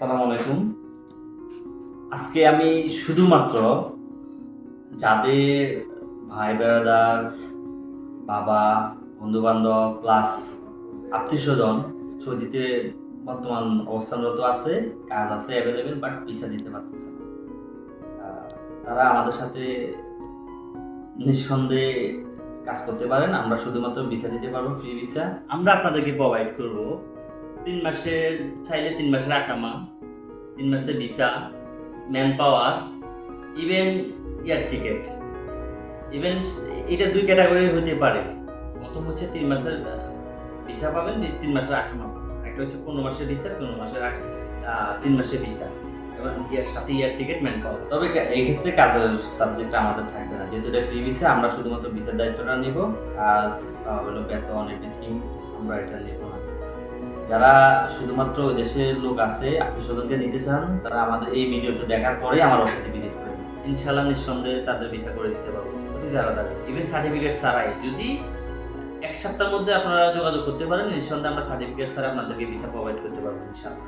আসসালামু আলাইকুম। আজকে আমি শুধুমাত্র যাদের ভাই বেড়াদার, বাবা, বন্ধু-বান্ধব প্লাস আত্মীয়স্বজন সৌদিতে বর্তমান অবস্থানরত আছে, কাজ আছে অ্যাভেলেবেল বাট ভিসা দিতে পারতেছে না। আহ, তারা আমাদের সাথে নিঃসন্দেহে কাজ করতে পারেন। আমরা শুধুমাত্র ভিসা দিতে পারবো, ফ্রি ভিসা। আমরা আপনাদেরকে প্রোভাইড করব 3 মাসের, চাইলে 3 মাসের আকামা, 3 মাসের visa, man power, even air ticket. Even এটা 2 ক্যাটাগরি হতে পারে। প্রথম হচ্ছে 3 মাসের ভিসা পাবেন, 3 মাসের আকামা পাবেন। একটা হচ্ছে 15 মাসের ভিসা, 3 মাসের ভিসা, এবং ইয়ার সাথে এয়ার টিকেট, ম্যান পাওয়ার। তবে এই ক্ষেত্রে কাজের সাবজেক্টটা আমাদের থাকবে না, যেহেতু এটা ফ্রি ভিসা। আমরা শুধুমাত্র ভিসার দায়িত্বটা নিব, কাজ হলো বেতন এভরিথিং আমরা এটা নেব না। যারা শুধুমাত্র ওই দেশের লোক আছে, আত্মীয় স্বজনকে নিতে চান, তারা আমাদের এই ভিডিওটা দেখার পরে আমার অফিসে ভিজিট করেন। ইনশাল্লাহ নিঃসন্দেহে তাদের ভিসা করে দিতে পারবো অতি তাড়াতাড়ি। ইভেন সার্টিফিকেট ছাড়াই যদি 1 সপ্তাহের মধ্যে আপনারা যোগাযোগ করতে পারেন, নিঃসন্দেহে আমরা সার্টিফিকেট ছাড়া আপনাদেরকে ভিসা প্রোভাইড করতে পারবো ইনশাল্লাহ।